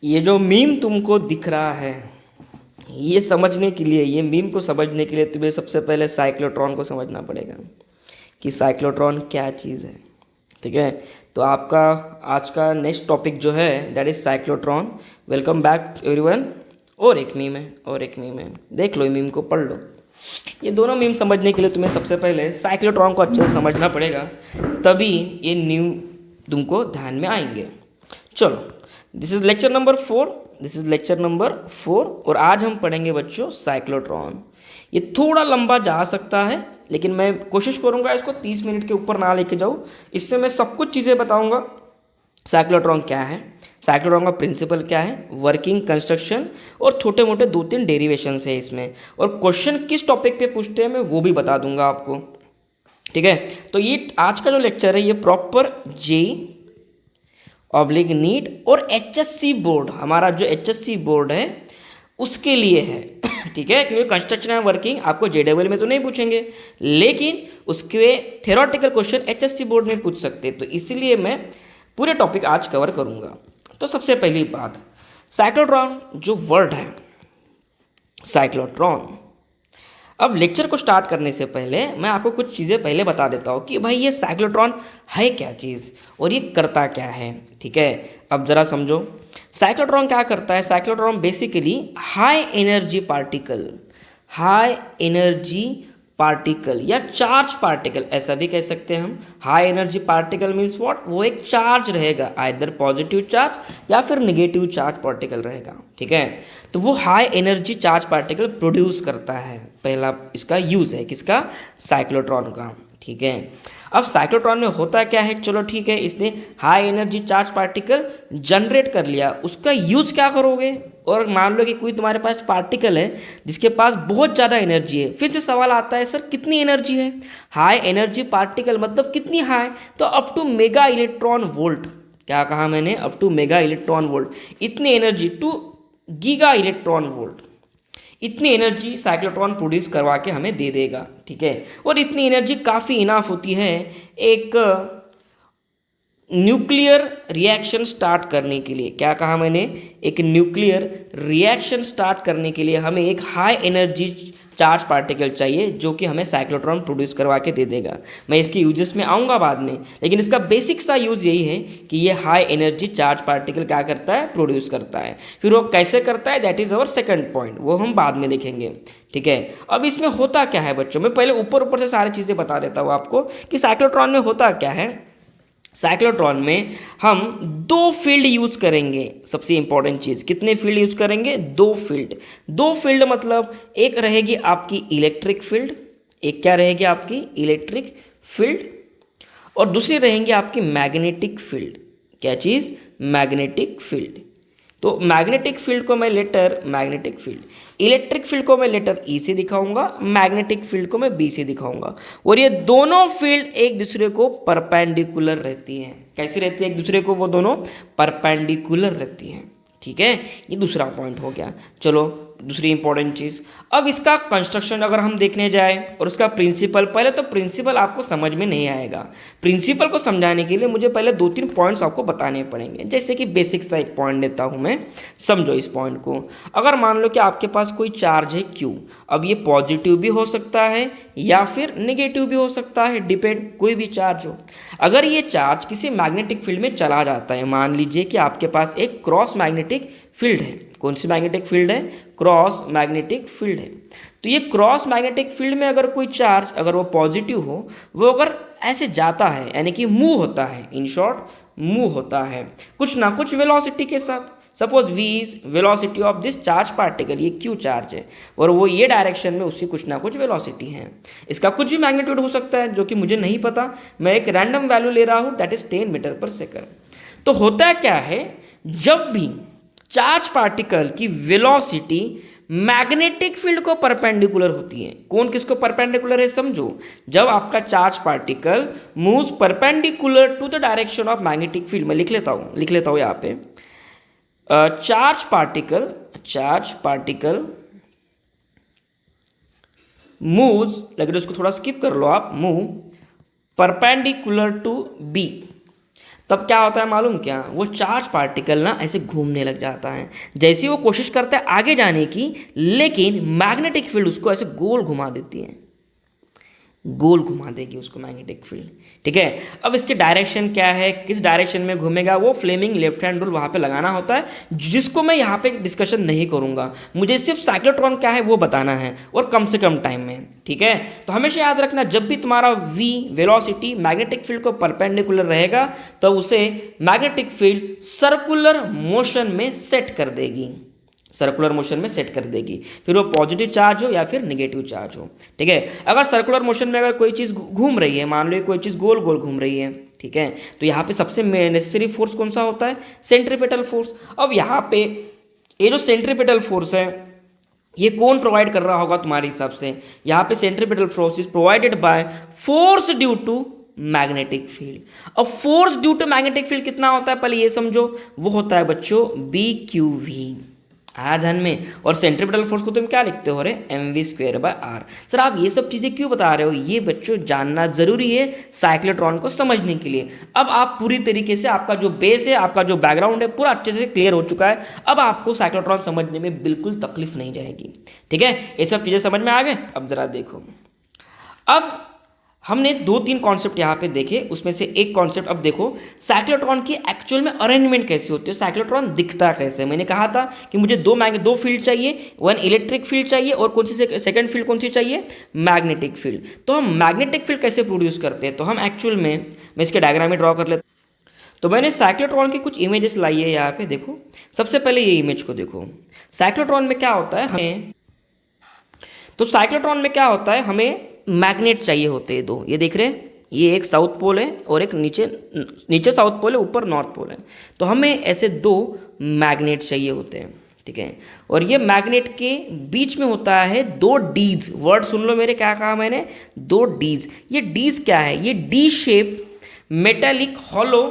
ये जो मीम तुमको दिख रहा है, ये समझने के लिए, ये मीम को समझने के लिए तुम्हें सबसे पहले साइक्लोट्रॉन को समझना पड़ेगा कि साइक्लोट्रॉन क्या चीज़ है। ठीक है, तो आपका आज का नेक्स्ट टॉपिक जो है that is cyclotron. Welcome back everyone. और एक मीम है, और एक मीम है, देख लो ये मीम को, पढ़ लो। ये दोनों मीम समझने के लिए तुम्हें सबसे पहले साइक्लोट्रॉन को अच्छे से समझना पड़ेगा, तभी ये न्यू तुमको ध्यान में आएंगे। चलो, this is lecture number 4, this is lecture number 4 और आज हम पढ़ेंगे बच्चों साइक्लोट्रॉन। ये थोड़ा लंबा जा सकता है, लेकिन मैं कोशिश करूँगा इसको 30 मिनट के ऊपर ना लेके जाऊँ। इससे मैं सब कुछ चीज़ें बताऊँगा। साइक्लोट्रॉन क्या है, साइक्लोट्रॉन का प्रिंसिपल क्या है, वर्किंग, कंस्ट्रक्शन और छोटे मोटे 2-3 डेरिवेशंस है इसमें, और क्वेश्चन किस टॉपिक पे पूछते हैं मैं वो भी बता दूंगा आपको। ठीक है, तो ये आज का जो लेक्चर है ये प्रॉपर JEE/NEET और HSC बोर्ड, हमारा जो HSC बोर्ड है उसके लिए है। ठीक है, क्योंकि कंस्ट्रक्शन एंड वर्किंग आपको JEE में तो नहीं पूछेंगे, लेकिन उसके थ्योरेटिकल क्वेश्चन HSC बोर्ड में पूछ सकते हैं, तो इसलिए मैं पूरे टॉपिक आज कवर करूँगा। तो सबसे पहली बात, साइक्लोट्रॉन जो वर्ड है, साइक्लोट्रॉन। अब लेक्चर को स्टार्ट करने से पहले मैं आपको कुछ चीज़ें पहले बता देता हूँ कि भाई ये साइक्लोट्रॉन है क्या चीज़ और ये करता क्या है। ठीक है, अब ज़रा समझो साइक्लोट्रॉन क्या करता है। Cyclotron basically high energy particle या चार्ज पार्टिकल, ऐसा भी कह सकते हैं हम। High energy particle means what, वो एक चार्ज रहेगा, आइदर पॉजिटिव चार्ज या फिर नेगेटिव चार्ज पार्टिकल रहेगा। ठीक है, तो वो high energy charge particle produce करता है। पहला इसका यूज़ है किसका, साइक्लोट्रॉन का। ठीक है, अब साइक्लोट्रॉन में होता क्या है, चलो ठीक है, इसने high energy charge particle generate कर लिया, उसका यूज़ क्या करोगे। और मान लो कि कोई तुम्हारे पास पार्टिकल है जिसके पास बहुत ज़्यादा एनर्जी है, फिर से सवाल आता है सर कितनी एनर्जी है। हाई एनर्जी पार्टिकल मतलब कितनी हाई, तो up to mega electron volt. क्या कहा मैंने, up to mega electron volt. इतनी energy to giga electron volt, इतनी एनर्जी साइक्लोट्रॉन प्रोड्यूस करवा के हमें दे देगा। ठीक है, और इतनी एनर्जी काफ़ी इनाफ होती है एक न्यूक्लियर रिएक्शन स्टार्ट करने के लिए। क्या कहा मैंने, एक न्यूक्लियर रिएक्शन स्टार्ट करने के लिए हमें एक हाई एनर्जी चार्ज पार्टिकल चाहिए जो कि हमें साइक्लोट्रॉन प्रोड्यूस करवा के दे देगा। मैं इसके यूजेस में आऊँगा बाद में, लेकिन इसका बेसिक सा यूज़ यही है कि ये हाई एनर्जी चार्ज पार्टिकल क्या करता है, प्रोड्यूस करता है। फिर वो कैसे करता है, that is our second point, वो हम बाद में देखेंगे। ठीक है, अब इसमें होता क्या है बच्चों, मैं पहले ऊपर से सारी चीज़ें बता देता हूँ आपको कि साइक्लोट्रॉन में होता क्या है। साइक्लोट्रॉन में हम 2 फील्ड यूज़ करेंगे। सबसे इंपॉर्टेंट चीज़, कितने फील्ड यूज़ करेंगे, 2 फील्ड। 2 फील्ड मतलब एक रहेगी आपकी इलेक्ट्रिक फील्ड, एक क्या रहेगी आपकी इलेक्ट्रिक फील्ड, और दूसरी रहेंगी आपकी मैग्नेटिक फील्ड। क्या चीज़, मैग्नेटिक फील्ड। तो मैग्नेटिक फील्ड को मैं letter magnetic field, electric field को मैं लेटर ई से दिखाऊंगा, मैग्नेटिक फील्ड को मैं बी से दिखाऊंगा। और ये दोनों फील्ड एक दूसरे को परपेंडिकुलर रहती हैं। कैसी रहती है एक दूसरे को, वो दोनों परपेंडिकुलर रहती हैं। ठीक है, ये दूसरा पॉइंट हो गया। चलो दूसरी इंपॉर्टेंट चीज़, अब इसका कंस्ट्रक्शन अगर हम देखने जाए और उसका प्रिंसिपल, पहले तो प्रिंसिपल आपको समझ में नहीं आएगा। प्रिंसिपल को समझाने के लिए मुझे पहले 2-3 पॉइंट्स आपको बताने पड़ेंगे। जैसे कि बेसिक सा एक पॉइंट देता हूँ मैं, समझो इस पॉइंट को। अगर मान लो कि आपके पास कोई चार्ज है Q, अब ये पॉजिटिव भी हो सकता है या फिर नेगेटिव भी हो सकता है, डिपेंड, कोई भी चार्ज हो। अगर ये चार्ज किसी मैग्नेटिक फील्ड में चला जाता है, मान लीजिए कि आपके पास एक क्रॉस मैग्नेटिक फील्ड है। कौन सी मैग्नेटिक फील्ड है, क्रॉस मैग्नेटिक फील्ड है। तो ये क्रॉस मैग्नेटिक फील्ड में अगर कोई चार्ज, अगर वो पॉजिटिव हो, वो अगर ऐसे जाता है, यानी कि मूव होता है, इन शॉर्ट मूव होता है कुछ ना कुछ वेलोसिटी के साथ। Suppose v is velocity of this charge particle, ये q चार्ज है और वो ये डायरेक्शन में उसकी कुछ ना कुछ वेलोसिटी है। इसका कुछ भी मैग्नीट्यूड हो सकता है जो कि मुझे नहीं पता, मैं एक रैंडम वैल्यू ले रहा हूँ, that is 10 metre per second. तो होता क्या है, जब भी चार्ज पार्टिकल की वेलोसिटी मैग्नेटिक फील्ड को परपेंडिकुलर होती है, कौन किसको परपेंडिकुलर है समझो, जब आपका charge particle moves perpendicular to the direction of magnetic field. मैं लिख लेता हूँ यहाँ पे, चार्ज पार्टिकल मूव्स, लेकिन उसको थोड़ा स्किप कर लो आप, मूव परपेंडिकुलर टू बी। तब क्या होता है मालूम क्या, वो चार्ज पार्टिकल ना ऐसे घूमने लग जाता है, जैसे ही वो कोशिश करता है आगे जाने की, लेकिन मैग्नेटिक फील्ड उसको ऐसे गोल घुमा देती है, गोल घुमा देगी उसको मैग्नेटिक फील्ड। ठीक है, अब इसके डायरेक्शन क्या है, किस डायरेक्शन में घूमेगा, वो फ्लेमिंग लेफ्ट हैंड रूल वहाँ पे लगाना होता है, जिसको मैं यहाँ पे डिस्कशन नहीं करूँगा। मुझे सिर्फ साइक्लोट्रॉन क्या है वो बताना है, और कम से कम टाइम में। ठीक है, तो हमेशा याद रखना, जब भी तुम्हारा v वेलोसिटी मैग्नेटिक फील्ड को परपेंडिकुलर रहेगा तो उसे मैग्नेटिक फील्ड सर्कुलर मोशन में सेट कर देगी, सर्कुलर मोशन में सेट कर देगी, फिर वो पॉजिटिव चार्ज हो या फिर नेगेटिव चार्ज हो। ठीक है, अगर सर्कुलर मोशन में अगर कोई चीज़ घूम रही है, मान लो कोई चीज़ गोल गोल घूम रही है, ठीक है, तो यहाँ पे सबसे नेसेसरी फोर्स कौन सा होता है, सेंट्रीपिटल फोर्स। अब यहाँ पे ये जो सेंट्रीपिटल फोर्स है ये कौन प्रोवाइड कर रहा होगा तुम्हारे हिसाब से, यहाँ पे centripetal force is provided by force due to magnetic field. अब force due to magnetic field कितना होता है पहले ये समझो, वो होता है बच्चों BQV, आया ध्यान में। और सेंट्रीपिटल फोर्स को तुम क्या लिखते हो रे, mv²/r। सर आप ये सब चीज़ें क्यों बता रहे हो, ये बच्चों जानना जरूरी है साइक्लोट्रॉन को समझने के लिए। अब आप पूरी तरीके से, आपका जो बेस है, आपका जो बैकग्राउंड है, पूरा अच्छे से क्लियर हो चुका है। अब आपको साइक्लोट्रॉन समझने में बिल्कुल तकलीफ नहीं जाएगी। ठीक है, ये सब चीज़ें समझ में आ गए। अब जरा देखो, अब हमने 2-3 कॉन्सेप्ट यहाँ पे देखे, उसमें से एक कॉन्सेप्ट अब देखो, साइक्लोट्रॉन की एक्चुअल में अरेंजमेंट कैसे होती है, साइक्लोट्रॉन दिखता कैसे है। मैंने कहा था कि मुझे दो फील्ड चाहिए, वन इलेक्ट्रिक फील्ड चाहिए और कौन सी सेकंड फील्ड कौन सी चाहिए, मैग्नेटिक फील्ड। तो हम मैग्नेटिक फील्ड कैसे प्रोड्यूस करते हैं, तो हम एक्चुअल में, मैं इसके डायग्राम में ड्रॉ कर लेता। तो मैंने साइक्लोट्रॉन की कुछ इमेजेस लाई है यहाँ पे, देखो सबसे पहले ये इमेज को देखो। साइक्लोट्रॉन में क्या होता है हमें, तो साइक्लोट्रॉन में क्या होता है, हमें मैग्नेट चाहिए होते हैं दो, ये देख रहे हैं, ये एक साउथ पोल है और एक नीचे साउथ पोल है, ऊपर नॉर्थ पोल है। तो हमें ऐसे 2 मैग्नेट चाहिए होते हैं। ठीक है, और ये मैग्नेट के बीच में होता है 2 डीज। वर्ड सुन लो मेरे, क्या कहा मैंने, 2 डीज। ये डीज क्या है, ये D shape metallic hollow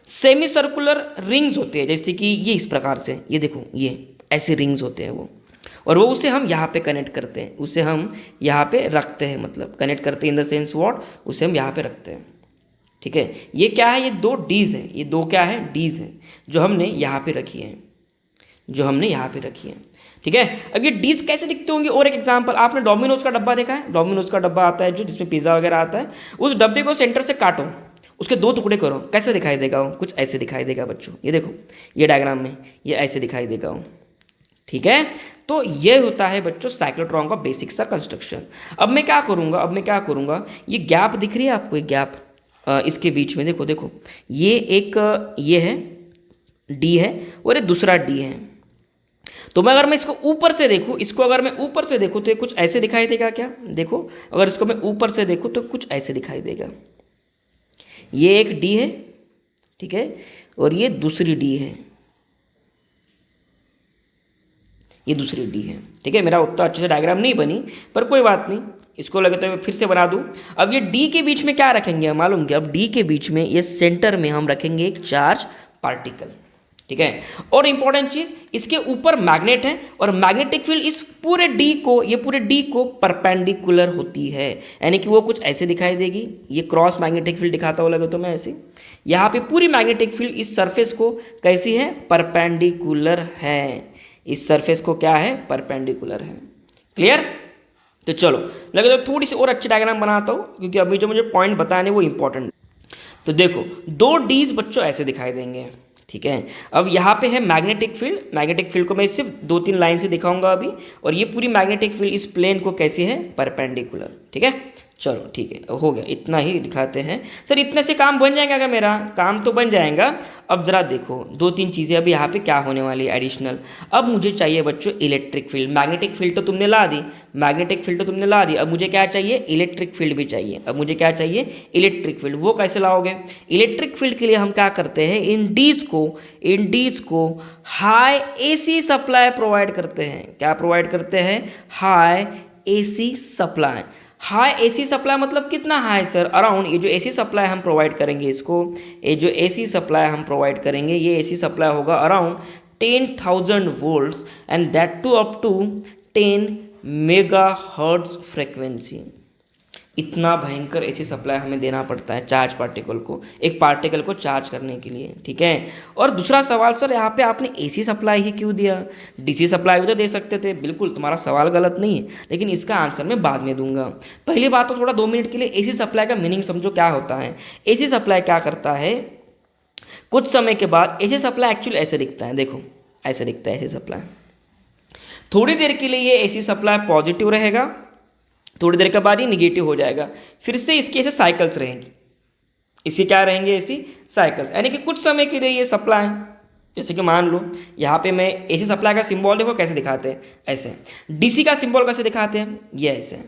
semi circular rings होते हैं, जैसे कि ये इस प्रकार से, ये देखो ये ऐसे रिंग्स होते हैं वो, और वो उसे हम यहाँ पे कनेक्ट करते हैं, उसे हम यहाँ पे रखते हैं, मतलब कनेक्ट करते हैं इन द सेंस व्हाट, उसे हम यहाँ पे रखते हैं। ठीक है, ये क्या है, ये 2 डीज है, ये 2 क्या है, डीज है, जो हमने यहाँ पे रखी है, जो हमने यहाँ पे रखी है। ठीक है, अब ये डीज कैसे दिखते होंगे, और एक एग्जाम्पल, आपने डोमिनोज का डब्बा देखा है, डोमिनोज का डब्बा आता है जो, जिसमें पिज़्ज़ा वगैरह आता है, उस डब्बे को सेंटर से काटो, उसके 2 टुकड़े करो, कैसे दिखाई देगा वो, कुछ ऐसे दिखाई देगा बच्चों, ये देखो, ये डायग्राम में ये ऐसे दिखाई देगा वो। ठीक है, तो ये होता है बच्चों साइक्लोट्रॉन का बेसिक सा कंस्ट्रक्शन। अब मैं क्या करूँगा, ये गैप दिख रही है आपको, एक गैप इसके बीच में, देखो देखो, ये एक ये है डी है और ये दूसरा डी है। तो मैं अगर मैं इसको ऊपर से देखूँ, तो ये कुछ ऐसे दिखाई देगा क्या, देखो अगर इसको मैं ऊपर से देखूँ तो कुछ ऐसे दिखाई देगा। ये एक डी है, ठीक है, और ये दूसरी डी है, ये दूसरी डी है। ठीक है, मेरा उतना अच्छे से डायग्राम नहीं बनी, पर कोई बात नहीं, इसको लगे तो मैं फिर से बना दूं। अब ये डी के बीच में क्या रखेंगे मालूम क्या, अब डी के बीच में, ये सेंटर में हम रखेंगे एक चार्ज पार्टिकल। ठीक है, और इंपॉर्टेंट चीज, इसके ऊपर मैग्नेट है और मैग्नेटिक फील्ड इस पूरे डी को परपेंडिकुलर होती है, यानी कि वो कुछ ऐसे दिखाई देगी। ये क्रॉस मैग्नेटिक फील्ड दिखाता हुआ लगे तो मैं ऐसे, यहाँ पे पूरी मैग्नेटिक फील्ड इस सरफेस को कैसी है, परपेंडिकुलर है, इस सरफेस को क्या है, परपेंडिकुलर है। क्लियर, तो चलो लगे तो थोड़ी सी और अच्छी डायग्राम बनाता हूँ, क्योंकि अभी जो मुझे पॉइंट बताने वो इंपॉर्टेंट। तो देखो 2 डीज बच्चों ऐसे दिखाई देंगे। ठीक है, अब यहाँ पे है मैग्नेटिक फील्ड को मैं सिर्फ 2-3 लाइन से दिखाऊंगा अभी, और ये पूरी मैग्नेटिक फील्ड इस प्लेन को कैसी है, परपेंडिकुलर। ठीक है, चलो ठीक है, हो गया, इतना ही दिखाते हैं। सर इतने से काम बन जाएगा क्या, मेरा काम तो बन जाएगा। अब ज़रा देखो 2-3 चीज़ें अभी यहाँ पे क्या होने वाली है एडिशनल। अब मुझे चाहिए बच्चों इलेक्ट्रिक फील्ड, मैग्नेटिक फील्ड तो तुमने ला दी, अब मुझे क्या चाहिए, इलेक्ट्रिक फील्ड भी चाहिए। अब मुझे क्या चाहिए, इलेक्ट्रिक फील्ड। वो कैसे लाओगे, इलेक्ट्रिक फील्ड के लिए हम क्या करते हैं, इन डीज को हाई AC सप्लाई प्रोवाइड करते हैं। क्या प्रोवाइड करते हैं, high AC supply. High AC supply मतलब कितना हाई सर, अराउंड, ये जो AC सप्लाई हम प्रोवाइड करेंगे इसको, ये जो AC सप्लाई हम प्रोवाइड करेंगे, ये AC सप्लाई होगा around 10,000 volts and that too up to 10 megahertz frequency. इतना भयंकर एसी सप्लाई हमें देना पड़ता है चार्ज पार्टिकल को, एक पार्टिकल को चार्ज करने के लिए, ठीक है। और दूसरा सवाल, सर यहाँ पे आपने एसी सप्लाई ही क्यों दिया, डीसी सप्लाई भी तो दे सकते थे। बिल्कुल तुम्हारा सवाल गलत नहीं है, लेकिन इसका आंसर मैं बाद में दूंगा। पहली बात तो थोड़ा 2 मिनट के लिए एसी सप्लाई का मीनिंग समझो क्या होता है। एसी सप्लाई क्या करता है, कुछ समय के बाद एसी सप्लाई एक्चुअली ऐसे दिखता है, देखो ऐसे दिखता है एसी सप्लाई। थोड़ी देर के लिए ये एसी सप्लाई पॉजिटिव रहेगा, थोड़ी देर के बाद ये निगेटिव हो जाएगा, फिर से इसकी ऐसे साइकिल्स रहेंगी, इसके क्या रहेंगे ऐसी साइकिल्स, यानी कि कुछ समय के लिए ये सप्लाई, जैसे कि मान लो यहाँ पे मैं एसी सप्लाई का सिंबल देखो कैसे दिखाते हैं, ऐसे। डीसी का सिंबल कैसे दिखाते हैं, ये ऐसे,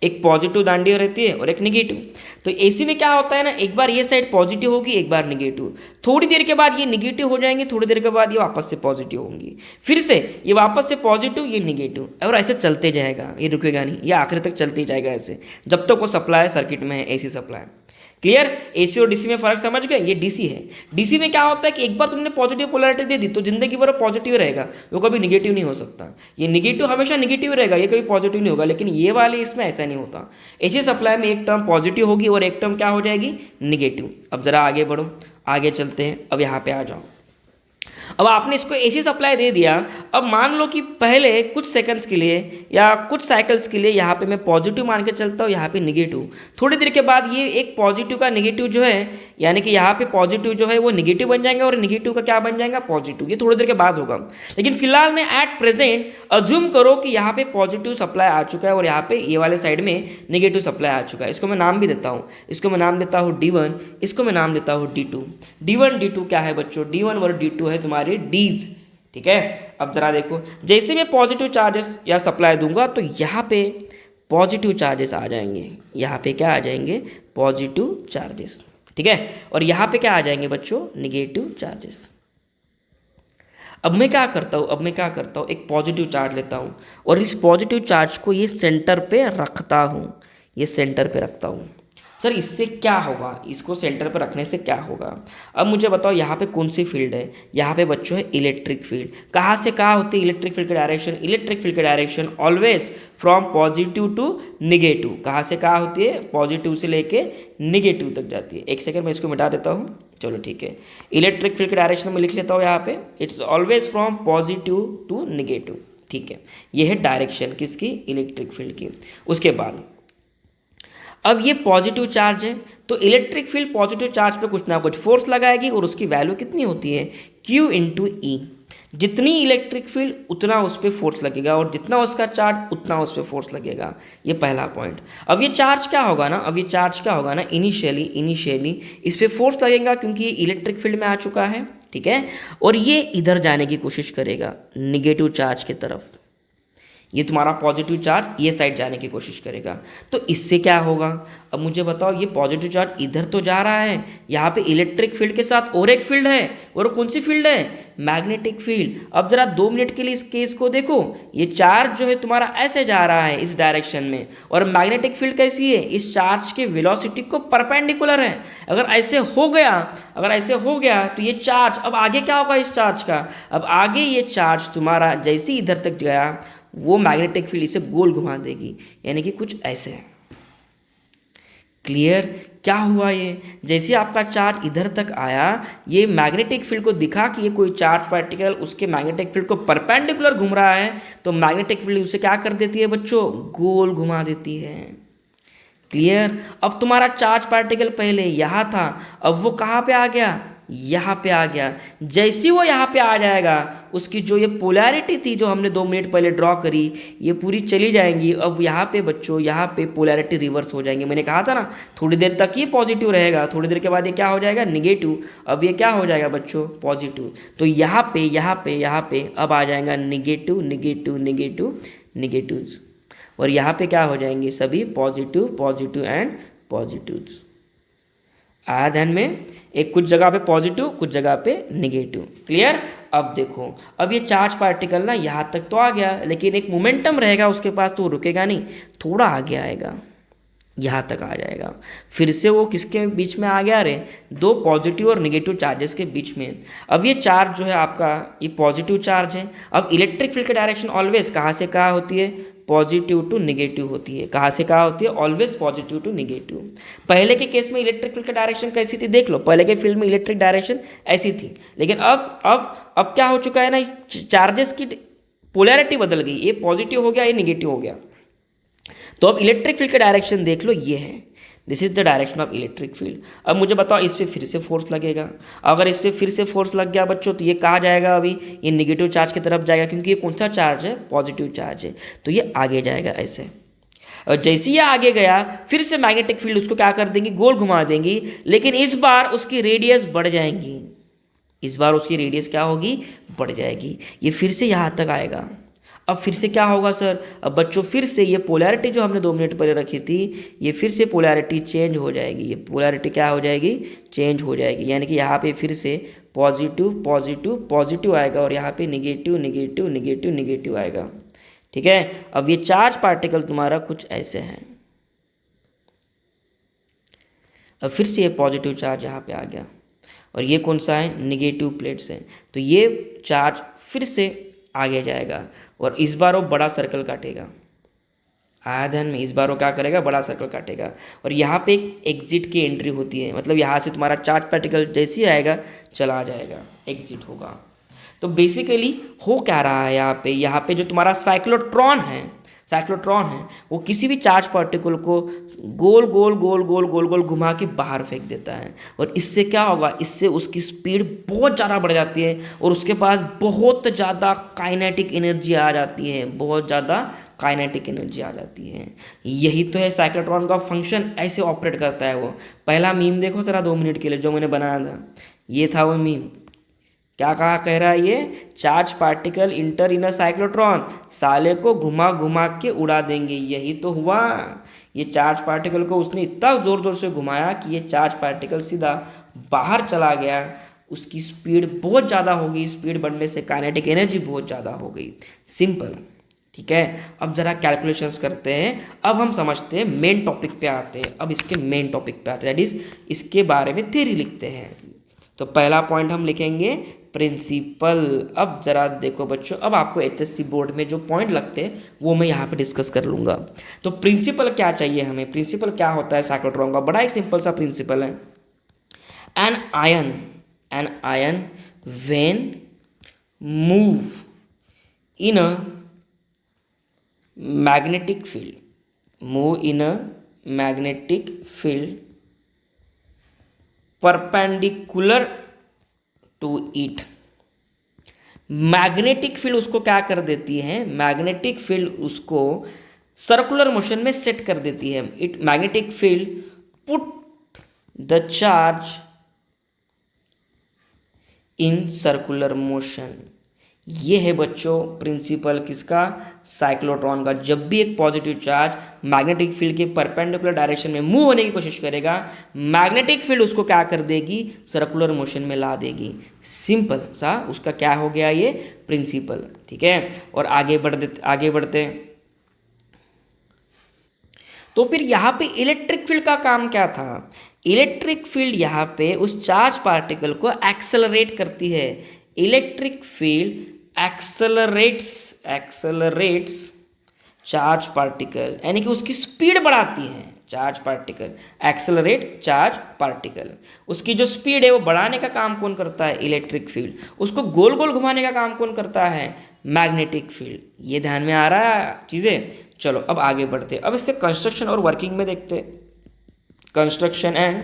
एक पॉजिटिव दांडी रहती है और एक निगेटिव। तो एसी में क्या होता है ना, एक बार ये साइड पॉजिटिव होगी, एक बार निगेटिव, थोड़ी देर के बाद ये निगेटिव हो जाएंगे, थोड़ी देर के बाद ये वापस से पॉजिटिव होंगी, फिर से ये वापस से पॉजिटिव, ये निगेटिव, और ऐसे चलते जाएगा, ये रुकेगा नहीं, ये आखिर तक चलते जाएगा ऐसे, जब तक वो सप्लाई सर्किट में है एसी सप्लाई। क्लियर, एसी और डीसी में फर्क समझ गए। ये डीसी है। डीसी में क्या होता है कि एक बार तुमने पॉजिटिव पोलैरिटी दे दी तो जिंदगी भर पॉजिटिव रहेगा, वो कभी निगेटिव नहीं हो सकता। ये निगेटिव हमेशा निगेटिव रहेगा, ये कभी पॉजिटिव नहीं होगा। लेकिन ये वाले इसमें ऐसा नहीं होता। एसी सप्लाई में एक टर्म पॉजिटिव होगी और एक टर्म क्या हो जाएगी, निगेटिव। अब जरा आगे बढ़ो, आगे चलते हैं। अब यहाँ पे आ जाओ। अब आपने इसको एसी सप्लाई दे दिया। अब मान लो कि पहले कुछ सेकंड्स के लिए या कुछ साइकिल्स के लिए यहाँ पे मैं पॉजिटिव मान के चलता हूँ, यहाँ पे निगेटिव। थोड़ी देर के बाद ये एक पॉजिटिव का निगेटिव जो है, यानी कि यहाँ पे पॉजिटिव जो है वो निगेटिव बन जाएंगे और निगेटिव का क्या बन जाएगा, पॉजिटिव। ये थोड़ी देर के बाद होगा। लेकिन फिलहाल में एट प्रेजेंट अज्यूम करो कि यहाँ पे पॉजिटिव सप्लाई आ चुका है और यहाँ पे ये वाले साइड में निगेटिव सप्लाई आ चुका है। इसको मैं नाम भी देता हूँ, इसको मैं नाम देता हूँ D1, इसको मैं नाम देता हूँ D2। D1 D2 क्या है बच्चों, D1 और D2 है तुम्हारे डीज, ठीक है। अब जरा देखो, जैसे मैं पॉजिटिव चार्जेस या सप्लाई दूंगा तो यहाँ पे पॉजिटिव चार्जेस आ जाएंगे, यहाँ पे क्या आ जाएंगे, पॉजिटिव चार्जेस, ठीक है। और यहाँ पे क्या आ जाएंगे बच्चों, निगेटिव चार्जेस। अब मैं क्या करता हूँ, एक पॉजिटिव चार्ज लेता हूँ और इस पॉजिटिव चार्ज को ये सेंटर पे रखता हूँ, ये सेंटर पे रखता हूँ। सर इससे क्या होगा, इसको सेंटर पर रखने से क्या होगा। अब मुझे बताओ यहाँ पे कौन सी फील्ड है, यहाँ पे बच्चों है इलेक्ट्रिक फील्ड। कहाँ से कहाँ होती है इलेक्ट्रिक फील्ड की डायरेक्शन, इलेक्ट्रिक फील्ड की direction always from positive to negative. कहाँ से कहाँ होती है, पॉजिटिव से लेके निगेटिव तक जाती है। एक सेकंड मैं इसको मिटा देता हूँ, चलो ठीक है। इलेक्ट्रिक फील्ड की डायरेक्शन में लिख लेता हूँ यहाँ पे, it's always from positive to negative, ठीक है। ये है डायरेक्शन किसकी, इलेक्ट्रिक फील्ड की। उसके बाद अब ये पॉजिटिव चार्ज है तो इलेक्ट्रिक फील्ड पॉजिटिव चार्ज पे कुछ ना कुछ फोर्स लगाएगी और उसकी वैल्यू कितनी होती है, Q इंटू ई। जितनी इलेक्ट्रिक फील्ड उतना उस पर फोर्स लगेगा और जितना उसका चार्ज उतना उस पर फोर्स लगेगा। ये पहला पॉइंट। अब ये चार्ज क्या होगा ना, इनिशियली इस पर फोर्स लगेगा क्योंकि ये इलेक्ट्रिक फील्ड में आ चुका है, ठीक है। और ये इधर जाने की कोशिश करेगा निगेटिव चार्ज की तरफ। ये तुम्हारा पॉजिटिव चार्ज ये साइड जाने की कोशिश करेगा। तो इससे क्या होगा, अब मुझे बताओ, ये पॉजिटिव चार्ज इधर तो जा रहा है, यहाँ पे इलेक्ट्रिक फील्ड के साथ और एक फील्ड है, और कौन सी फील्ड है, मैग्नेटिक फील्ड। अब जरा 2 मिनट के लिए इस केस को देखो, ये चार्ज जो है तुम्हारा ऐसे जा रहा है इस डायरेक्शन में, और मैग्नेटिक फील्ड कैसी है, इस चार्ज के वेलोसिटी को परपेंडिकुलर है। अगर ऐसे हो गया तो ये चार्ज, अब आगे क्या होगा इस चार्ज का, अब आगे ये चार्ज तुम्हारा जैसे इधर तक गया वो मैग्नेटिक फील्ड इसे गोल घुमा देगी, यानी कि कुछ ऐसे है। क्लियर, क्या हुआ, ये जैसे आपका चार्ज इधर तक आया, ये मैग्नेटिक फील्ड को दिखा कि ये कोई चार्ज पार्टिकल उसके मैग्नेटिक फील्ड को परपेंडिकुलर घूम रहा है, तो मैग्नेटिक फील्ड उसे क्या कर देती है बच्चों, गोल घुमा देती है। क्लियर, अब तुम्हारा चार्ज पार्टिकल पहले यहाँ था, अब वो कहाँ पे आ गया, यहाँ पे आ गया। जैसे वो यहाँ पे आ जाएगा, उसकी जो ये पोलैरिटी थी जो हमने 2 मिनट पहले ड्रॉ करी, ये पूरी चली जाएंगी। अब यहाँ पे बच्चों, यहाँ पे पोलैरिटी रिवर्स हो जाएंगे। मैंने कहा था ना, थोड़ी देर तक ये पॉजिटिव रहेगा, थोड़ी देर के बाद ये क्या हो जाएगा, निगेटिव। अब ये क्या हो जाएगा बच्चों, पॉजिटिव। तो यहाँ पे अब आ जाएगा निगेटिव, और यहाँ पे क्या हो जाएंगे, सभी पॉजिटिव एंड पॉजिटिव्स। आया ध्यान में, एक कुछ जगह पे पॉजिटिव, कुछ जगह पे निगेटिव। क्लियर। अब देखो, अब ये चार्ज पार्टिकल ना यहाँ तक तो आ गया, लेकिन एक मोमेंटम रहेगा उसके पास, तो वो रुकेगा नहीं, थोड़ा आगे आएगा, यहाँ तक आ जाएगा। फिर से वो किसके बीच में आ गया रे, 2 पॉजिटिव और निगेटिव चार्जेस के बीच में। अब ये चार्ज जो है आपका, ये पॉजिटिव चार्ज है। अब इलेक्ट्रिक फील्ड की डायरेक्शन ऑलवेज कहाँ से कहाँ होती है, पॉजिटिव टू निगेटिव होती है। कहाँ से कहाँ होती है? Always positive to negative. पहले के केस में इलेक्ट्रिक फील्ड का डायरेक्शन कैसी थी देख लो, पहले के फील्ड में इलेक्ट्रिक डायरेक्शन ऐसी थी, लेकिन अब क्या हो चुका है ना, चार्जेस की पोलैरिटी बदल गई, ये पॉजिटिव हो गया, ये निगेटिव हो गया। तो अब इलेक्ट्रिक फील्ड का डायरेक्शन देख लो, ये है, this is the direction of electric field. अब मुझे बताओ इस पर फिर से फोर्स लगेगा, अगर इस पर फिर से फोर्स लग गया बच्चों तो ये कहाँ जाएगा? अभी ये निगेटिव चार्ज की तरफ जाएगा, क्योंकि ये कौन सा चार्ज है? पॉजिटिव चार्ज है, तो ये आगे जाएगा ऐसे। और जैसे ये आगे गया फिर से मैग्नेटिक फील्ड उसको क्या कर देंगी? गोल घुमा देंगी, लेकिन इस बार उसकी रेडियस बढ़ जाएंगी, इस बार उसकी रेडियस क्या होगी? बढ़ जाएगी, ये फिर से यहाँ तक आएगा। अब फिर से क्या होगा सर? अब बच्चों फिर से ये पोलैरिटी जो हमने 2 मिनट पहले रखी थी, ये फिर से पोलैरिटी चेंज हो जाएगी, ये पोलैरिटी क्या हो जाएगी? चेंज हो जाएगी, यानी कि यहाँ पे फिर से पॉजिटिव पॉजिटिव पॉजिटिव आएगा और यहाँ पे निगेटिव निगेटिव निगेटिव निगेटिव आएगा। ठीक है, अब ये चार्ज पार्टिकल तुम्हारा कुछ ऐसे हैं, अब फिर से ये पॉजिटिव चार्ज यहाँ पे आ गया और ये कौन सा है? निगेटिव प्लेट्स हैं, तो ये चार्ज फिर से आगे जाएगा और इस बार वो बड़ा सर्कल काटेगा। आया ध्यान में? इस बार वो क्या करेगा? बड़ा सर्कल काटेगा और यहाँ पे एक एग्जिट की एंट्री होती है, मतलब यहाँ से तुम्हारा चार्ज पार्टिकल जैसे ही आएगा चला जाएगा, एग्जिट होगा। तो बेसिकली हो क्या रहा है यहाँ पे जो तुम्हारा साइक्लोट्रॉन है, वो किसी भी चार्ज पार्टिकल को गोल गोल गोल गोल गोल गोल घुमा के बाहर फेंक देता है और इससे क्या होगा? इससे उसकी स्पीड बहुत ज़्यादा बढ़ जाती है और उसके पास बहुत ज़्यादा काइनेटिक एनर्जी आ जाती है, बहुत ज़्यादा काइनेटिक एनर्जी आ जाती है। यही तो है साइक्लोट्रॉन का फंक्शन, ऐसे ऑपरेट करता है वो। पहला मीम देखो तेरा 2 मिनट के लिए जो मैंने बनाया था, ये था वो मीम। क्या कहा कह रहा है ये? Charge particle inter in a cyclotron, साले को घुमा घुमा के उड़ा देंगे। यही तो हुआ, ये चार्ज पार्टिकल को उसने इतना ज़ोर ज़ोर से घुमाया कि ये चार्ज पार्टिकल सीधा बाहर चला गया, उसकी स्पीड बहुत ज़्यादा हो गई, स्पीड बढ़ने से काइनेटिक एनर्जी बहुत ज़्यादा हो गई। सिंपल, ठीक है। अब ज़रा कैलकुलेशंस करते हैं, अब हम समझते हैं, मेन टॉपिक पे आते हैं। अब इसके मेन टॉपिक पे आते हैं, दैट इज़ इसके बारे में थ्योरी लिखते हैं। तो पहला पॉइंट हम लिखेंगे प्रिंसिपल। अब ज़रा देखो बच्चों, अब आपको एचएससी बोर्ड में जो पॉइंट लगते हैं वो मैं यहाँ पे डिस्कस कर लूँगा। तो प्रिंसिपल क्या चाहिए हमें? प्रिंसिपल क्या होता है साइक्लोट्रॉन का? बड़ा ही सिंपल सा प्रिंसिपल है। An ion when move in a magnetic field perpendicular to it. Magnetic field उसको क्या कर देती है? मैग्नेटिक फील्ड उसको सर्कुलर मोशन में सेट कर देती है। It magnetic field put the charge in circular motion. ये है बच्चों प्रिंसिपल किसका? साइक्लोट्रॉन का। जब भी एक पॉजिटिव चार्ज मैग्नेटिक फील्ड के परपेंडिकुलर डायरेक्शन में मूव होने की कोशिश करेगा, मैग्नेटिक फील्ड उसको क्या कर देगी? सर्कुलर मोशन में ला देगी। सिंपल सा उसका क्या हो गया ये प्रिंसिपल, ठीक है। और आगे बढ़ते तो फिर यहाँ पे इलेक्ट्रिक फील्ड का काम क्या था? इलेक्ट्रिक फील्ड यहाँ पे उस चार्ज पार्टिकल को एक्सेलरेट करती है। Electric field accelerates charge particle, यानी कि उसकी स्पीड बढ़ाती है। Charge particle accelerate charge particle, उसकी जो स्पीड है वो बढ़ाने का काम कौन करता है? Electric field. उसको गोल गोल घुमाने का काम कौन करता है? Magnetic field. ये ध्यान में आ रहा है चीज़ें? चलो अब आगे बढ़ते, अब इससे कंस्ट्रक्शन और वर्किंग में देखते, कंस्ट्रक्शन एंड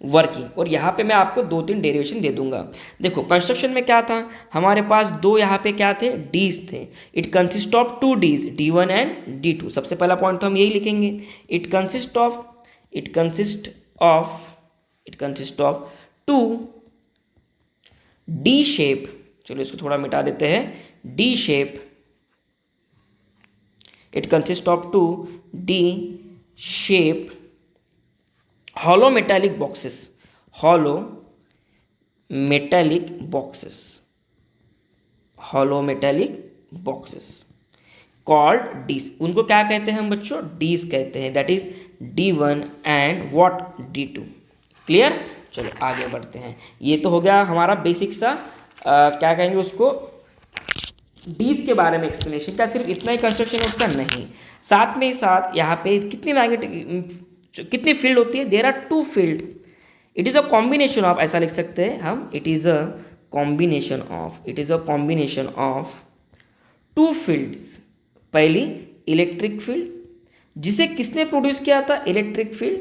वर्किंग। और यहाँ पे मैं आपको 2-3 डेरिवेशन दे दूंगा। देखो कंस्ट्रक्शन में क्या था हमारे पास? 2 यहाँ पे क्या थे? डीज थे। It consist of 2 dees, D1 and D2। सबसे पहला पॉइंट तो हम यही लिखेंगे, it consist of 2 D shape. चलो इसको थोड़ा मिटा देते हैं, D shape. It consist of 2 D shape hollow metallic boxes called Ds। उनको क्या कहते हैं हम बच्चों? Ds कहते हैं, that is D1 and what D2। Clear? चलो आगे बढ़ते हैं। ये तो हो गया हमारा बेसिक सा क्या कहेंगे उसको, डीज के बारे में एक्सप्लेनेशन, क्या सिर्फ इतना ही कंस्ट्रक्शन है उसका? नहीं, साथ में ही साथ यहाँ पे कितनी मैग्नेटिक कितनी फील्ड होती है? There are two field. It is a combination of, ऐसा लिख सकते हैं हम, it is a combination of, it is a combination of two fields. पहली इलेक्ट्रिक फील्ड, जिसे किसने प्रोड्यूस किया था? Electric field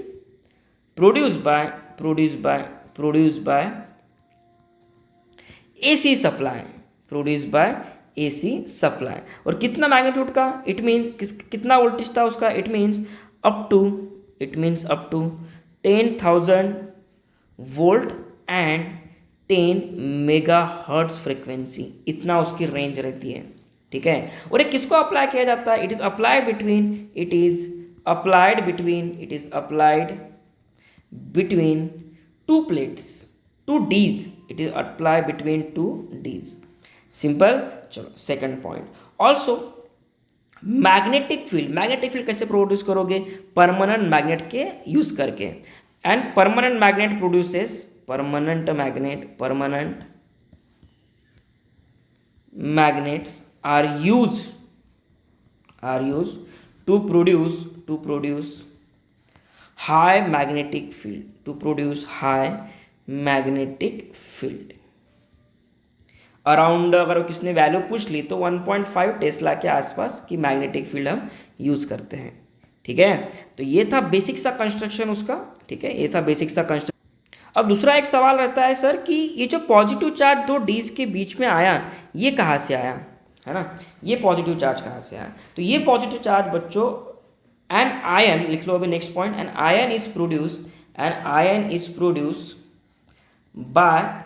produce by AC supply, produce by AC supply. और कितना मैग्नीट्यूड का? इट मीन्स कितना वोल्टेज था उसका? It means up to 10,000 volt and 10 mega hertz frequency, इतना उसकी रेंज रहती है, ठीक है। और ये किसको अप्लाई किया जाता है? It is applied between two plates, two dees, it is applied between two dees. Simple. चलो second point, also magnetic field कैसे प्रोड्यूस करोगे? परमानेंट मैग्नेट के यूज करके। And permanent magnet produces, permanent magnets are used to produce high magnetic field, around, अगर किसने value पूछ ली तो 1.5 Tesla के आसपास की मैग्नेटिक फील्ड हम यूज करते हैं, ठीक है। तो ये था बेसिक सा कंस्ट्रक्शन उसका, ठीक है, ये था बेसिक सा कंस्ट्रक्शन। अब दूसरा एक सवाल रहता है सर कि ये जो पॉजिटिव चार्ज दो डीज के बीच में आया, ये कहाँ से आया, है ना? ये पॉजिटिव चार्ज कहाँ से आया? तो ये पॉजिटिव चार्ज बच्चों, एन आयन लिख लो अभी, next point, an ion is produce by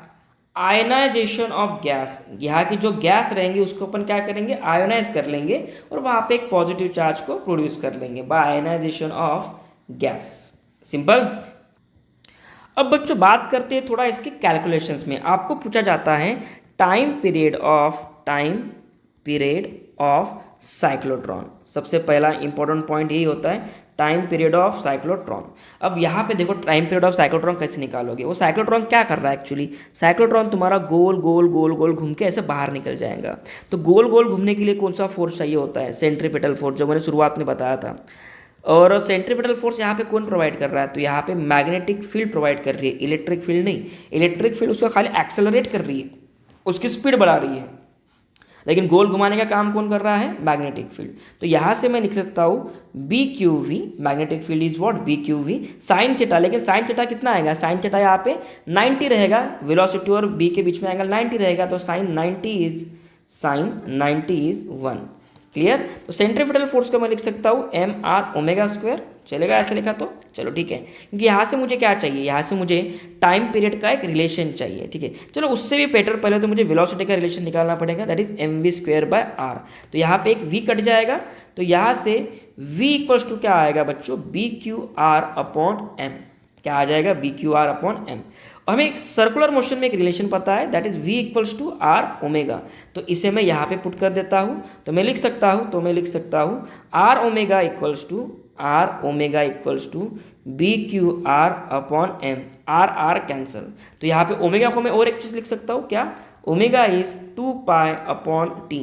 ionization of gas. यहाँ की जो गैस रहेंगे उसको अपन क्या करेंगे? आयोनाइज कर लेंगे और वहाँ पे एक पॉजिटिव चार्ज को प्रोड्यूस कर लेंगे by ionization of gas. Simple. अब बच्चों बात करते हैं थोड़ा इसके कैलकुलेशंस में। आपको पूछा जाता है टाइम पीरियड ऑफ साइक्लोट्रॉन। सबसे पहला इंपॉर्टेंट पॉइंट यही होता है, टाइम पीरियड ऑफ साइक्लोट्रॉन। अब यहाँ पे देखो टाइम पीरियड ऑफ साइक्लोट्रॉन कैसे निकालोगे? वो साइक्लोट्रॉन क्या कर रहा है एक्चुअली? साइक्लोट्रॉन तुम्हारा गोल गोल घूम के ऐसे बाहर निकल जाएगा। तो गोल गोल घूमने के लिए कौन सा फोर्स चाहिए होता है? सेंट्रीपिटल फोर्स, जो मैंने शुरुआत में बताया था। और सेंट्रीपिटल फोर्स यहाँ पे कौन प्रोवाइड कर रहा है? तो यहाँ पे मैग्नेटिक फील्ड प्रोवाइड कर रही है, इलेक्ट्रिक फील्ड नहीं। इलेक्ट्रिक फील्ड उसका खाली एक्सेलरेट कर रही है, उसकी स्पीड बढ़ा रही है, लेकिन गोल घुमाने का काम कौन कर रहा है? Magnetic field. तो यहाँ से मैं लिख सकता हूँ B q v, magnetic field is what? B q v sine theta. लेकिन साइन थीटा कितना आएगा? साइन थीटा यहाँ पे 90 रहेगा, वेलोसिटी और बी के बीच में एंगल 90 रहेगा, तो साइन 90 इज 1। क्लियर? तो सेंट्रीपिटल फोर्स को मैं लिख सकता हूँ एम आर ओमेगा स्क्वायर। चलेगा ऐसे लिखा तो? चलो ठीक है, क्योंकि यहाँ से मुझे क्या चाहिए? यहाँ से मुझे टाइम पीरियड का एक रिलेशन चाहिए, ठीक है। चलो उससे भी बेटर, पहले तो मुझे वेलोसिटी का रिलेशन निकालना पड़ेगा, that is m v square by r. तो यहाँ पे एक वी कट जाएगा, तो यहाँ से वी इक्वल्स टू क्या आएगा बच्चों? B Q R upon m. क्या आ जाएगा? B Q R upon m. हमें एक सर्कुलर मोशन में एक रिलेशन पता है, that is v equals to r omega. तो इसे मैं यहाँ पे पुट कर देता हूँ, तो मैं लिख सकता हूँ r omega equals to B Q R upon m. R cancel, तो यहाँ पे ओमेगा को मैं और एक चीज़ लिख सकता हूँ, क्या? Omega is 2 pi upon T.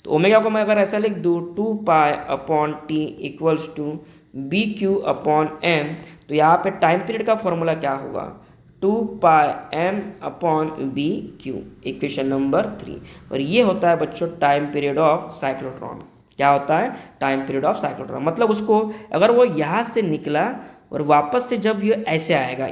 तो ओमेगा को मैं अगर ऐसा लिख दूँ 2 pi upon T equals to B Q upon M, तो यहाँ पे टाइम पीरियड का फॉर्मूला क्या होगा? 2 pi M upon B Q, equation number 3। और ये होता है बच्चों टाइम पीरियड ऑफ साइक्लोट्रॉन। क्या होता है? Time period of cyclotron. मतलब उसको अगर वो यहाँ से निकला और वापस से जब ये ऐसे आएगा,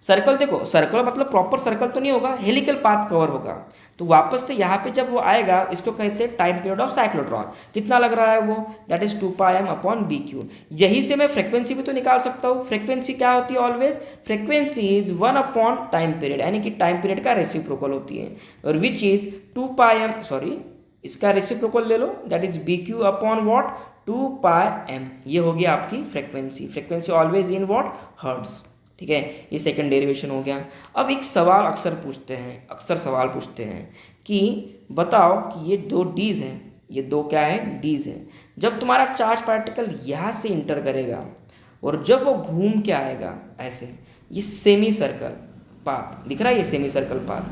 सर्कल देखो, सर्कल मतलब प्रॉपर सर्कल तो नहीं होगा, हेलिकल पाथ कवर होगा, तो वापस से यहाँ पे जब वो आएगा, इसको कहते हैं टाइम पीरियड ऑफ साइक्लोट्रॉन। कितना लग रहा है वो? That is 2 pi M upon B q. यही से मैं फ्रीक्वेंसी भी तो निकाल सकता हूँ। फ्रीक्वेंसी क्या होती है? Always frequency is 1 upon time period, यानी कि टाइम पीरियड का रेसिप्रोकल होती है, और which is 2 pi M, sorry इसका रेसिप्रोकल ले लो, that is B Q upon what? 2 pi M. ये होगी आपकी frequency. Frequency always in what? Hertz, ठीक है। ये सेकंड डेरिवेशन हो गया। अब एक सवाल अक्सर सवाल पूछते हैं कि बताओ कि ये दो डीज हैं, ये दो क्या है? डीज हैं। जब तुम्हारा चार्ज पार्टिकल यहाँ से इंटर करेगा और जब वो घूम के आएगा ऐसे, ये सेमी सर्कल पाथ दिख रहा है, ये सेमी सर्कल पाथ,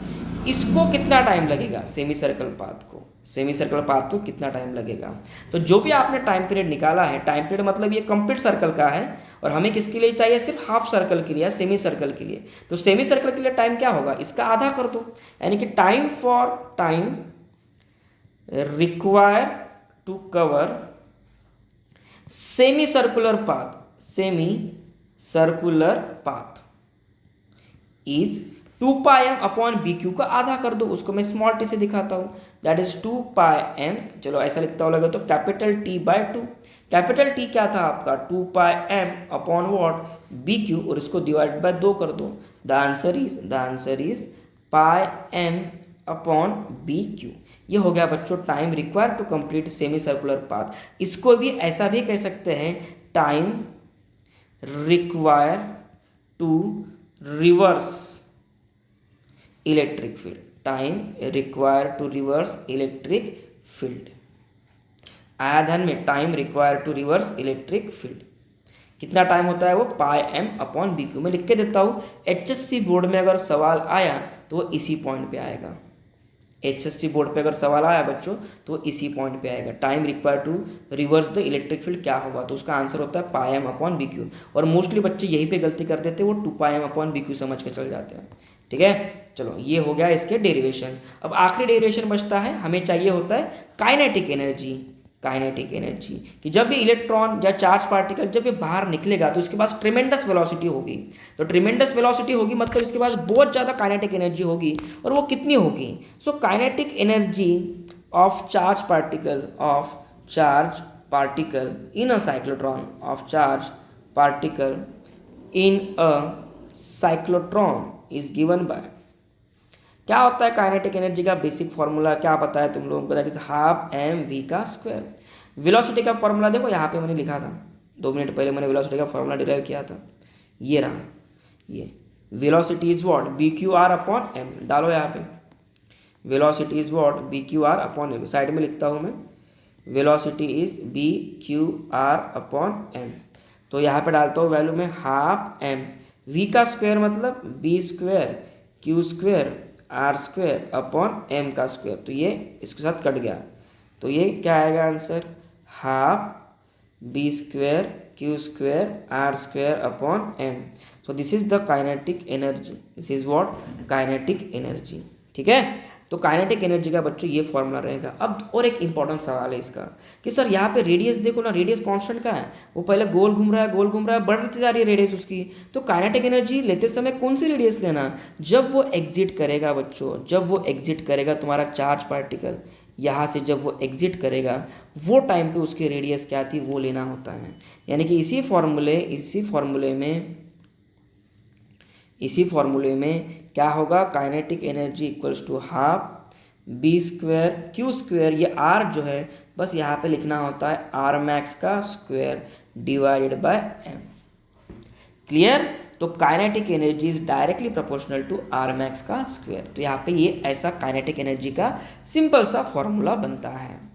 इसको कितना टाइम लगेगा, सेमी सर्कल पाथ को, सेमी सर्कल पाथ को कितना टाइम लगेगा। तो जो भी आपने टाइम पीरियड निकाला है, टाइम पीरियड मतलब ये कंप्लीट सर्कल का है, और हमें किसके लिए चाहिए, सिर्फ हाफ सर्कल के लिए या सेमी सर्कल के लिए। तो सेमी सर्कल के लिए टाइम क्या होगा, इसका आधा कर दो, यानी कि time require to cover semi circular path is 2πm upon B q का आधा कर दो, उसको मैं स्मॉल टी से दिखाता हूँ, दैट इज 2πm। चलो ऐसा लिखता हो लगे तो capital T by 2, capital T क्या था आपका 2πm upon what B q, और इसको डिवाइड बाय 2 कर दो, the answer is πm upon B q. ये हो गया बच्चों time require to complete semi circular path. इसको भी ऐसा भी कह सकते हैं, time require to reverse electric field, time require to reverse electric field. आया ध्यान में, time require to reverse electric field कितना टाइम होता है, वो πm अपॉन बी क्यू। मैं लिख के देता हूँ, HSC बोर्ड में अगर सवाल आया तो वो इसी पॉइंट पे आएगा। HSC बोर्ड पे अगर सवाल आया बच्चों तो वो इसी पॉइंट पे आएगा, time require to reverse the electric field क्या होगा, तो उसका आंसर होता है πm अपॉन बी क्यू। और मोस्टली बच्चे यहीं पे गलती कर देते हैं, वो 2πm अपॉन बी क्यू समझ के चल जाते हैं। ठीक है, चलो ये हो गया इसके डेरिवेशंस। अब आखिरी डेरिवेशन बचता है, हमें चाहिए होता है काइनेटिक एनर्जी। काइनेटिक एनर्जी कि जब भी इलेक्ट्रॉन या चार्ज पार्टिकल जब ये बाहर निकलेगा तो इसके पास ट्रिमेंडस वेलोसिटी होगी। तो ट्रिमेंडस वेलोसिटी होगी मतलब इसके पास बहुत ज़्यादा काइनेटिक एनर्जी होगी, और वो कितनी होगी, so kinetic energy of charge particle in a cyclotron, of charge particle in a cyclotron is given by, क्या होता है काइनेटिक एनर्जी का बेसिक फॉर्मूला क्या पता है तुम लोगों को, that is half M V का स्क्वायर। वेलोसिटी का फॉर्मूला देखो यहाँ पे मैंने लिखा था, 2 मिनट पहले मैंने वेलोसिटी का फॉर्मूला डिराइव किया था, ये रहा, ये velocity is what B Q R upon M, डालो यहाँ पे, velocity is what B Q R upon M, side में लिखता हूँ मैं, velocity is B Q R upon M. तो यहाँ पे डालता हूँ वैल्यू में हाफ एम, वी का स्क्वायर मतलब B square Q square R square upon M का स्क्वायर, तो ये इसके साथ कट गया, तो ये क्या आएगा answer, half B square Q square R square upon M. So this is the kinetic energy, this is what kinetic energy. ठीक है, तो काइनेटिक एनर्जी का बच्चों ये फॉर्मूला रहेगा। अब और एक इंपॉर्टेंट सवाल है इसका कि सर यहाँ पे रेडियस देखो ना, रेडियस कांस्टेंट का है, वो पहले गोल घूम रहा है, बढ़ती जा रही है रेडियस उसकी। तो काइनेटिक एनर्जी लेते समय कौन सी रेडियस लेना, जब वो एग्जिट करेगा बच्चों, जब वो एग्जिट करेगा तुम्हारा चार्ज पार्टिकल यहाँ से, जब वो एग्जिट करेगा वो टाइम पे उसकी रेडियस क्या थी वो लेना होता है। यानी कि इसी फॉर्मूले में क्या होगा, kinetic energy equals to half B square Q square, ये आर जो है बस यहाँ पे लिखना होता है आर मैक्स का square divided by M. Clear, तो kinetic energy is directly proportional to R max का स्क्वायर। तो यहाँ पे ये ऐसा काइनेटिक एनर्जी का सिंपल सा फॉर्मूला बनता है।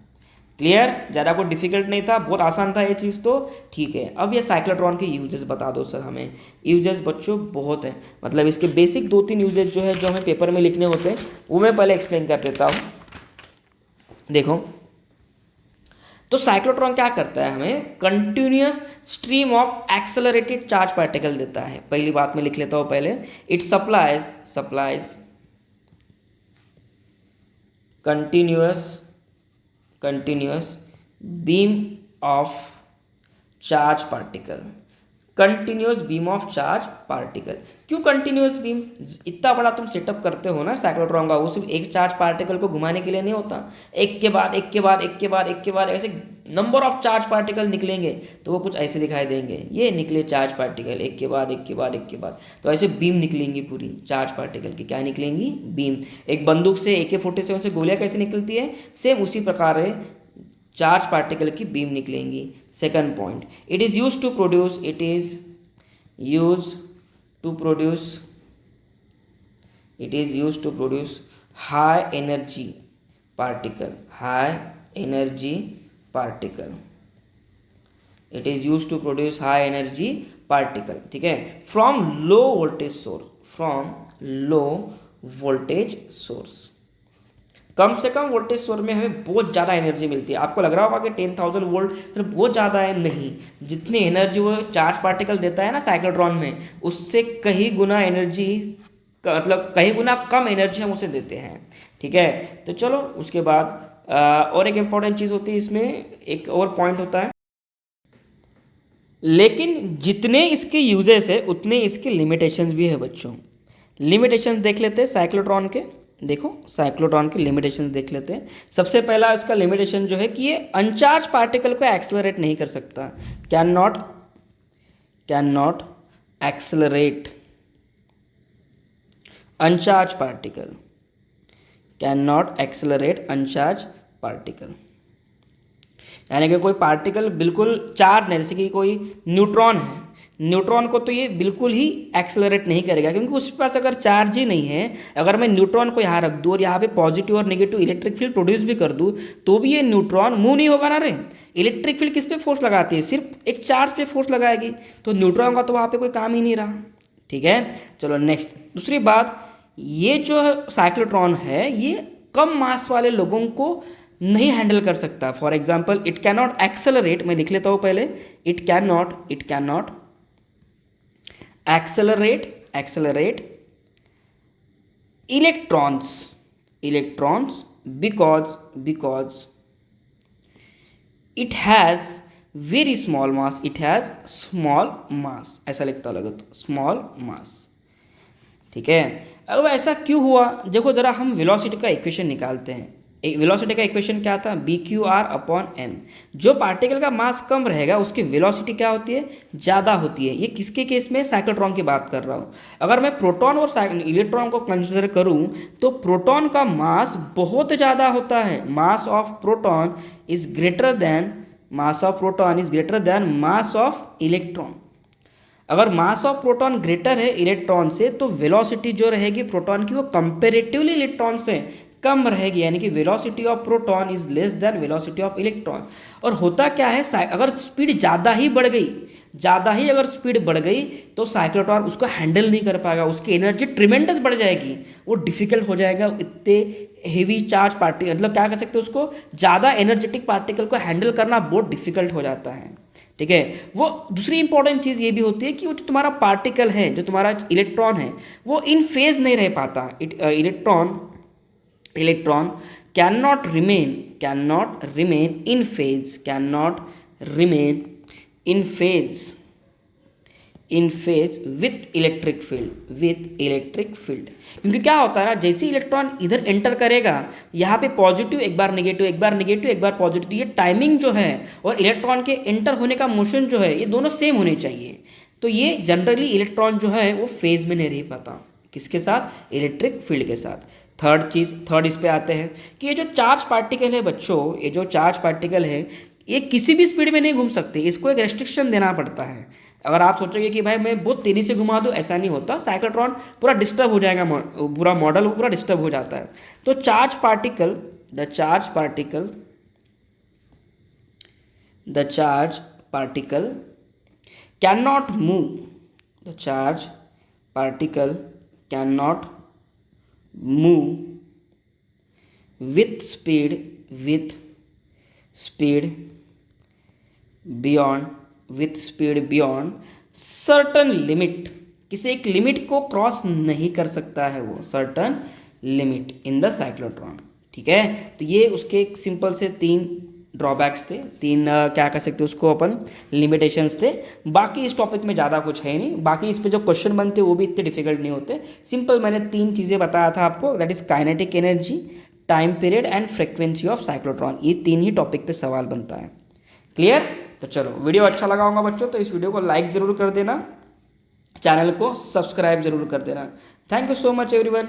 क्लियर, ज़्यादा कोई डिफिकल्ट नहीं था, बहुत आसान था ये चीज़, तो ठीक है। अब ये साइक्लोट्रॉन के यूजेस बता दो सर हमें। यूजेस बच्चों बहुत हैं, मतलब इसके बेसिक 2-3 यूजेस जो है जो हमें पेपर में लिखने होते हैं वो मैं पहले एक्सप्लेन कर देता हूँ। देखो, तो साइक्लोट्रॉन क्या करता है, हमें continuous stream of accelerated charge particle देता है। पहली बात मैं लिख लेता हूँ पहले, it supplies continuous beam of charge particle, continuous beam of charge particle. क्यों कंटिन्यूस बीम, इतना बड़ा तुम सेटअप करते हो ना साइक्लोट्रॉन का, वो सिर्फ एक चार्ज पार्टिकल को घुमाने के लिए नहीं होता, एक के बाद ऐसे नंबर ऑफ चार्ज पार्टिकल निकलेंगे, तो वो कुछ ऐसे दिखाई देंगे, ये निकले चार्ज पार्टिकल एक के बाद, तो ऐसे बीम निकलेंगी पूरी चार्ज पार्टिकल की। क्या निकलेंगी, बीम। एक बंदूक से AK-47 से गोलियां कैसे निकलती है, सेम उसी प्रकार है चार्ज पार्टिकल की बीम निकलेंगी। Second point, it is use to produce high energy particle, it is use to produce high energy particle. ठीक है, फ्रॉम लो वोल्टेज सोर्स। कम से कम वोल्टेज सोर्स में हमें बहुत ज़्यादा एनर्जी मिलती है। आपको लग रहा होगा कि 10,000 वोल्ट फिर बहुत ज़्यादा है, नहीं। जितनी एनर्जी वो चार्ज पार्टिकल देता है ना साइक्लोट्रॉन में, उससे कई गुना एनर्जी, मतलब कई गुना कम एनर्जी हम उसे देते हैं, ठीक है। तो चलो उसके बाद और एक इम्पॉर्टेंट चीज़ होती है इसमें, एक और पॉइंट होता है, लेकिन जितने इसके यूजेस है उतने इसके लिमिटेशंस भी है बच्चों। लिमिटेशंस देख लेते हैं साइक्लोट्रॉन के। देखो साइक्लोट्रॉन की लिमिटेशंस देख लेते हैं। सबसे पहला इसका लिमिटेशन जो है कि ये अनचार्ज पार्टिकल को एक्सेलरेट नहीं कर सकता। Can not accelerate अनचार्ज particle, can not accelerate अनचार्ज particle. यानी कि कोई पार्टिकल बिल्कुल चार्ज नहीं, जैसे कि कोई न्यूट्रॉन है, न्यूट्रॉन को तो ये बिल्कुल ही एक्सेलरेट नहीं करेगा, क्योंकि उसके पास अगर चार्ज ही नहीं है। अगर मैं न्यूट्रॉन को यहाँ रख दूँ और यहाँ पे पॉजिटिव और नेगेटिव इलेक्ट्रिक फील्ड प्रोड्यूस भी कर दूँ, तो भी ये न्यूट्रॉन मूव नहीं होगा ना रे। इलेक्ट्रिक फील्ड किस पे फोर्स लगाती है? सिर्फ एक चार्ज पे फोर्स लगाएगी, तो न्यूट्रॉन का तो वहाँ पे कोई काम ही नहीं रहा, ठीक है। चलो नेक्स्ट, दूसरी बात, ये जो साइक्लोट्रॉन है ये कम मास वाले लोगों को नहीं हैंडल कर सकता। For example, it can not accelerate, मैं लिख लेता हूँ पहले, it can not accelerate electrons because it has very small mass, ऐसा लिखता लगा तो स्मॉल मास, ठीक है। अब ऐसा क्यों हुआ? देखो जरा, हम वेलोसिटी का इक्वेशन निकालते हैं। वेलोसिटी का इक्वेशन क्या था? BQ/m। जो पार्टिकल का मास कम रहेगा उसकी वेलोसिटी क्या होती है? ज़्यादा होती है। ये किसके केस में? साइक्लोट्रॉन की बात कर रहा हूँ। अगर मैं प्रोटॉन और इलेक्ट्रॉन को कंसिडर करूँ तो प्रोटॉन का मास बहुत ज़्यादा होता है। Mass of proton is greater then mass of electron. अगर मास ऑफ प्रोटॉन ग्रेटर है इलेक्ट्रॉन से, तो वेलोसिटी जो रहेगी प्रोटॉन की वो कंपेरेटिवली इलेक्ट्रॉन से कम रहेगी, यानी कि velocity of proton is less than velocity of electron. और होता क्या है, अगर स्पीड ज़्यादा ही अगर स्पीड बढ़ गई तो साइक्लोट्रॉन उसको हैंडल नहीं कर पाएगा, उसकी एनर्जी ट्रिमेंडस बढ़ जाएगी, वो डिफिकल्ट हो जाएगा। इतने हेवी चार्ज पार्टिकल, मतलब क्या कर सकते हैं, उसको ज़्यादा एनर्जेटिक पार्टिकल को हैंडल करना बहुत डिफिकल्ट हो जाता है, ठीक है। वो दूसरी इंपॉर्टेंट चीज़ ये भी होती है कि वो जो तुम्हारा पार्टिकल है, जो तुम्हारा इलेक्ट्रॉन है, वो इन फेज नहीं रह पाता। Electron cannot remain in phase with electric field। क्योंकि क्या होता है ना, जैसे इलेक्ट्रॉन इधर एंटर करेगा, यहाँ पे पॉजिटिव एक बार नेगेटिव, एक बार पॉजिटिव, ये टाइमिंग जो है और इलेक्ट्रॉन के एंटर होने का मोशन जो है, ये दोनों सेम होने चाहिए। तो ये जनरली इलेक्ट्रॉन जो है वो फेज में नहीं रह पाता, किसके साथ? इलेक्ट्रिक फील्ड के साथ। थर्ड इस पे आते हैं कि ये जो चार्ज पार्टिकल है बच्चों, ये जो चार्ज पार्टिकल है, ये किसी भी स्पीड में नहीं घूम सकते, इसको एक रेस्ट्रिक्शन देना पड़ता है। अगर आप सोचोगे कि भाई मैं बहुत तेज़ी से घुमा दूँ, ऐसा नहीं होता। साइक्लोट्रॉन पूरा डिस्टर्ब हो जाएगा, पूरा मॉडल पूरा डिस्टर्ब हो जाता है। तो the charge particle can not move with speed beyond certain limit। किसी एक लिमिट को क्रॉस नहीं कर सकता है वो, certain limit in the cyclotron, ठीक है। तो ये उसके एक सिंपल से 3 ड्रॉबैक्स थे, 3 क्या कह सकते हैं उसको अपन, लिमिटेशंस थे। बाकी इस टॉपिक में ज़्यादा कुछ है नहीं। बाकी इस पे जो क्वेश्चन बनते वो भी इतने डिफिकल्ट नहीं होते। सिंपल मैंने 3 चीज़ें बताया था आपको, that is kinetic energy, time period and frequency of cyclotron. ये 3 ही टॉपिक पे सवाल बनता है। क्लियर? तो चलो, वीडियो अच्छा लगा होगा बच्चों तो इस वीडियो को लाइक ज़रूर कर देना, चैनल को सब्सक्राइब ज़रूर कर देना। Thank you so much everyone.